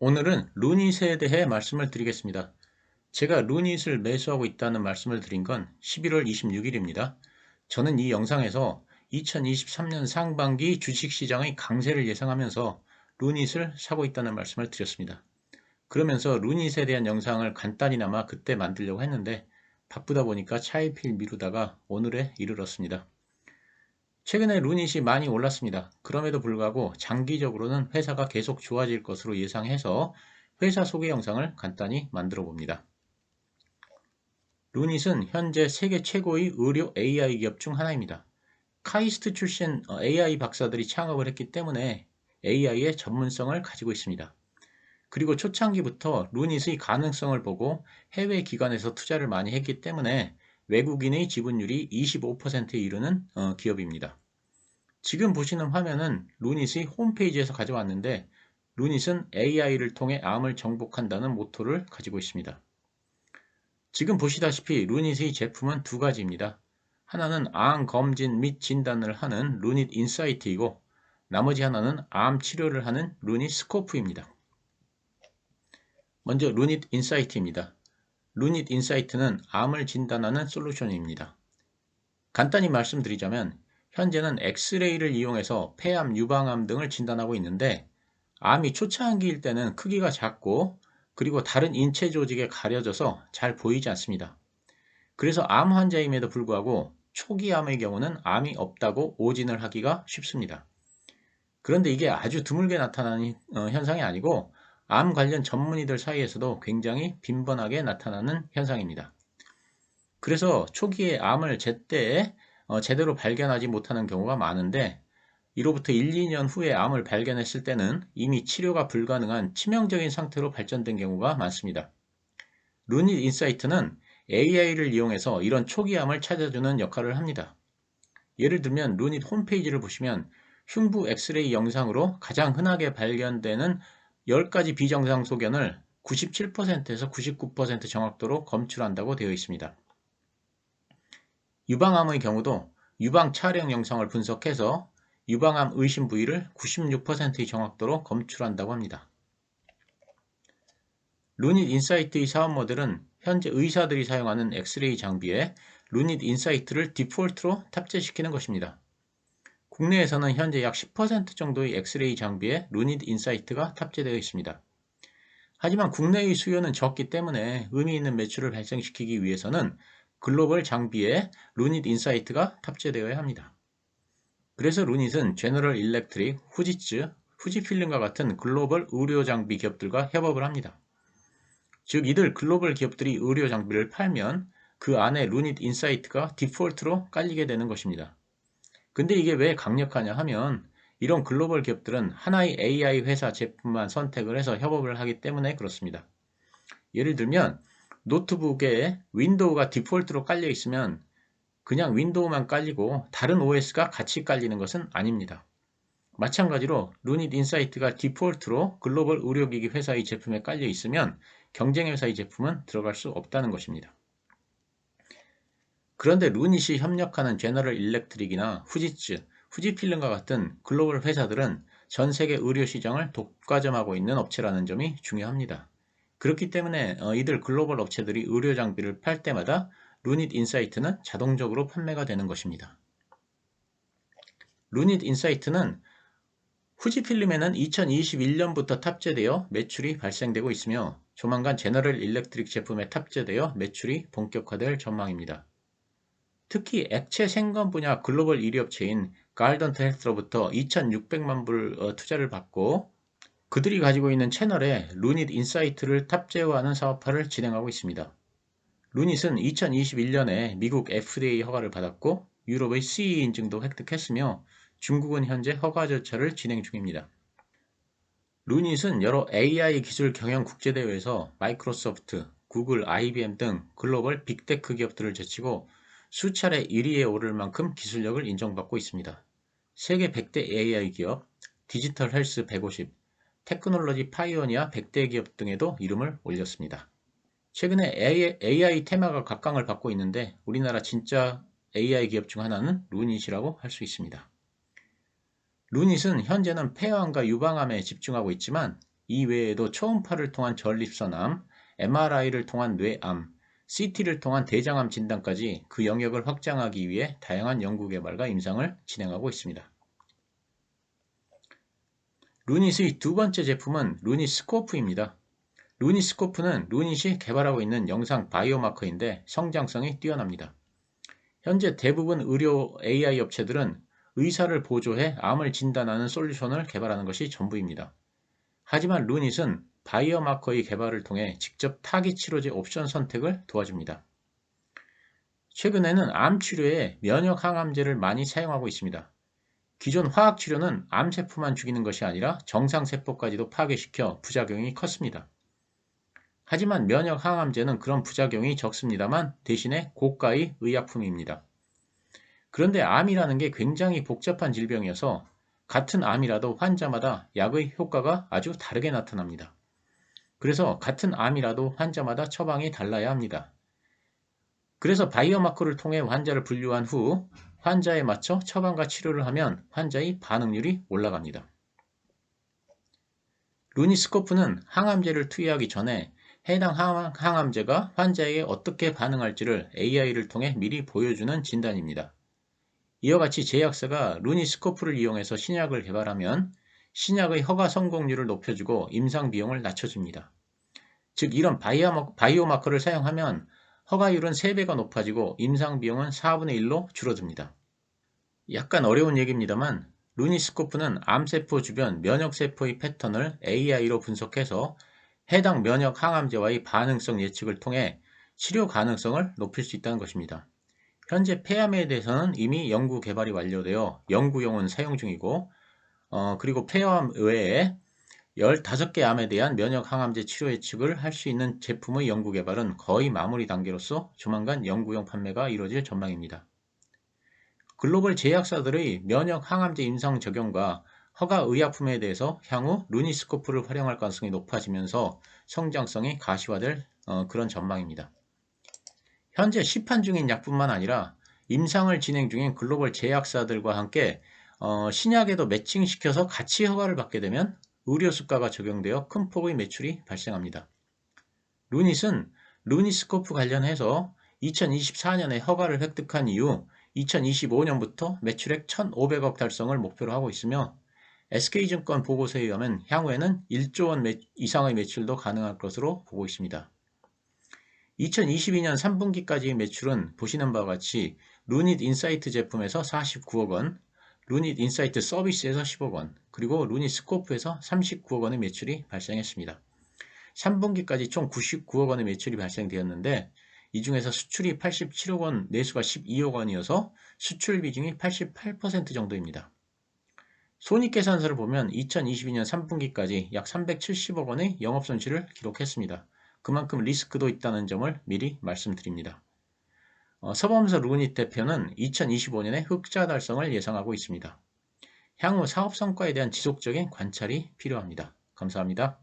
오늘은 루닛에 대해 말씀을 드리겠습니다. 제가 루닛을 매수하고 있다는 말씀을 드린 건 11월 26일입니다. 저는 이 영상에서 2023년 상반기 주식시장의 강세를 예상하면서 루닛을 사고 있다는 말씀을 드렸습니다. 그러면서 루닛에 대한 영상을 간단히나마 그때 만들려고 했는데 바쁘다 보니까 차일피일 미루다가 오늘에 이르렀습니다. 최근에 루닛이 많이 올랐습니다. 그럼에도 불구하고 장기적으로는 회사가 계속 좋아질 것으로 예상해서 회사 소개 영상을 간단히 만들어 봅니다. 루닛은 현재 세계 최고의 의료 AI 기업 중 하나입니다. 카이스트 출신 AI 박사들이 창업을 했기 때문에 AI의 전문성을 가지고 있습니다. 그리고 초창기부터 루닛의 가능성을 보고 해외 기관에서 투자를 많이 했기 때문에 외국인의 지분율이 25%에 이르는 기업입니다. 지금 보시는 화면은 루닛의 홈페이지에서 가져왔는데 루닛은 AI를 통해 암을 정복한다는 모토를 가지고 있습니다. 지금 보시다시피 루닛의 제품은 두 가지입니다. 하나는 암 검진 및 진단을 하는 루닛 인사이트이고 나머지 하나는 암 치료를 하는 루닛 스코프입니다. 먼저 루닛 인사이트입니다. 루닛 인사이트는 암을 진단하는 솔루션입니다. 간단히 말씀드리자면 현재는 엑스레이를 이용해서 폐암, 유방암 등을 진단하고 있는데 암이 초창기일 때는 크기가 작고 그리고 다른 인체 조직에 가려져서 잘 보이지 않습니다. 그래서 암 환자임에도 불구하고 초기 암의 경우는 암이 없다고 오진을 하기가 쉽습니다. 그런데 이게 아주 드물게 나타나는 현상이 아니고 암 관련 전문의들 사이에서도 굉장히 빈번하게 나타나는 현상입니다. 그래서 초기에 암을 제때 제대로 발견하지 못하는 경우가 많은데 이로부터 1, 2년 후에 암을 발견했을 때는 이미 치료가 불가능한 치명적인 상태로 발전된 경우가 많습니다. 루닛 인사이트는 AI를 이용해서 이런 초기암을 찾아주는 역할을 합니다. 예를 들면 루닛 홈페이지를 보시면 흉부 엑스레이 영상으로 가장 흔하게 발견되는 10가지 비정상 소견을 97%에서 99% 정확도로 검출한다고 되어 있습니다. 유방암의 경우도 유방 촬영 영상을 분석해서 유방암 의심 부위를 96%의 정확도로 검출한다고 합니다. 루닛 인사이트의 사업 모델은 현재 의사들이 사용하는 엑스레이 장비에 루닛 인사이트를 디폴트로 탑재시키는 것입니다. 국내에서는 현재 약 10% 정도의 엑스레이 장비에 루닛 인사이트가 탑재되어 있습니다. 하지만 국내의 수요는 적기 때문에 의미 있는 매출을 발생시키기 위해서는 글로벌 장비에 루닛 인사이트가 탑재되어야 합니다. 그래서 루닛은 제너럴 일렉트릭, 후지츠, 후지필름과 같은 글로벌 의료 장비 기업들과 협업을 합니다. 즉 이들 글로벌 기업들이 의료 장비를 팔면 그 안에 루닛 인사이트가 디폴트로 깔리게 되는 것입니다. 근데 이게 왜 강력하냐 하면 이런 글로벌 기업들은 하나의 AI 회사 제품만 선택을 해서 협업을 하기 때문에 그렇습니다. 예를 들면 노트북에 윈도우가 디폴트로 깔려 있으면 그냥 윈도우만 깔리고 다른 OS가 같이 깔리는 것은 아닙니다. 마찬가지로 루닛 인사이트가 디폴트로 글로벌 의료기기 회사의 제품에 깔려 있으면 경쟁 회사의 제품은 들어갈 수 없다는 것입니다. 그런데 루닛이 협력하는 제너럴 일렉트릭이나 후지츠, 후지필름과 같은 글로벌 회사들은 전 세계 의료 시장을 독과점하고 있는 업체라는 점이 중요합니다. 그렇기 때문에 이들 글로벌 업체들이 의료 장비를 팔 때마다 루닛 인사이트는 자동적으로 판매가 되는 것입니다. 루닛 인사이트는 후지필름에는 2021년부터 탑재되어 매출이 발생되고 있으며 조만간 제너럴 일렉트릭 제품에 탑재되어 매출이 본격화될 전망입니다. 특히 액체 생건 분야 글로벌 1위 업체인 갈던트 헬스로부터 2,600만 불 투자를 받고 그들이 가지고 있는 채널에 루닛 인사이트를 탑재화하는 사업화를 진행하고 있습니다. 루닛은 2021년에 미국 FDA 허가를 받았고 유럽의 CE 인증도 획득했으며 중국은 현재 허가 절차를 진행 중입니다. 루닛은 여러 AI 기술 경영 국제대회에서 마이크로소프트, 구글, IBM 등 글로벌 빅테크 기업들을 제치고 수차례 1위에 오를 만큼 기술력을 인정받고 있습니다. 세계 100대 AI 기업, 디지털 헬스 150, 테크놀로지 파이오니아 100대 기업 등에도 이름을 올렸습니다. 최근에 AI 테마가 각광을 받고 있는데 우리나라 진짜 AI 기업 중 하나는 루닛이라고 할 수 있습니다. 루닛은 현재는 폐암과 유방암에 집중하고 있지만 이외에도 초음파를 통한 전립선암, MRI를 통한 뇌암, CT를 통한 대장암 진단까지 그 영역을 확장하기 위해 다양한 연구 개발과 임상을 진행하고 있습니다. 루닛의 두 번째 제품은 루닛 스코프입니다. 루닛 스코프는 루닛이 개발하고 있는 영상 바이오마커인데 성장성이 뛰어납니다. 현재 대부분 의료 AI 업체들은 의사를 보조해 암을 진단하는 솔루션을 개발하는 것이 전부입니다. 하지만 루닛은 바이오마커의 개발을 통해 직접 타깃 치료제 옵션 선택을 도와줍니다. 최근에는 암 치료에 면역 항암제를 많이 사용하고 있습니다. 기존 화학 치료는 암세포만 죽이는 것이 아니라 정상세포까지도 파괴시켜 부작용이 컸습니다. 하지만 면역 항암제는 그런 부작용이 적습니다만 대신에 고가의 의약품입니다. 그런데 암이라는 게 굉장히 복잡한 질병이어서 같은 암이라도 환자마다 약의 효과가 아주 다르게 나타납니다. 그래서 같은 암이라도 환자마다 처방이 달라야 합니다. 그래서 바이오마커를 통해 환자를 분류한 후 환자에 맞춰 처방과 치료를 하면 환자의 반응률이 올라갑니다. 루니스코프는 항암제를 투여하기 전에 해당 항암제가 환자에게 어떻게 반응할지를 AI를 통해 미리 보여주는 진단입니다. 이와 같이 제약사가 루니스코프를 이용해서 신약을 개발하면 신약의 허가 성공률을 높여주고 임상 비용을 낮춰줍니다. 즉 이런 바이오마커를 사용하면 허가율은 3배가 높아지고 임상 비용은 4분의 1로 줄어듭니다. 약간 어려운 얘기입니다만 루니스코프는 암세포 주변 면역세포의 패턴을 AI로 분석해서 해당 면역 항암제와의 반응성 예측을 통해 치료 가능성을 높일 수 있다는 것입니다. 현재 폐암에 대해서는 이미 연구 개발이 완료되어 연구용은 사용 중이고 그리고 폐암 외에 15개 암에 대한 면역 항암제 치료 예측을 할 수 있는 제품의 연구 개발은 거의 마무리 단계로서 조만간 연구용 판매가 이루어질 전망입니다. 글로벌 제약사들의 면역 항암제 임상 적용과 허가 의약품에 대해서 향후 루니스코프를 활용할 가능성이 높아지면서 성장성이 가시화될 그런 전망입니다. 현재 시판 중인 약뿐만 아니라 임상을 진행 중인 글로벌 제약사들과 함께 신약에도 매칭시켜서 같이 허가를 받게 되면 의료수가가 적용되어 큰 폭의 매출이 발생합니다. 루닛은 루니스코프 관련해서 2024년에 허가를 획득한 이후 2025년부터 매출액 1,500억 달성을 목표로 하고 있으며 SK증권 보고서에 의하면 향후에는 1조 원 이상의 매출도 가능할 것으로 보고 있습니다. 2022년 3분기까지의 매출은 보시는 바와 같이 루닛 인사이트 제품에서 49억 원, 루닛 인사이트 서비스에서 10억 원, 그리고 루닛 스코프에서 39억 원의 매출이 발생했습니다. 3분기까지 총 99억 원의 매출이 발생되었는데 이 중에서 수출이 87억 원, 내수가 12억 원이어서 수출 비중이 88% 정도입니다. 손익계산서를 보면 2022년 3분기까지 약 370억 원의 영업손실을 기록했습니다. 그만큼 리스크도 있다는 점을 미리 말씀드립니다. 서범서 루닛 대표는 2025년에 흑자 달성을 예상하고 있습니다. 향후 사업 성과에 대한 지속적인 관찰이 필요합니다. 감사합니다.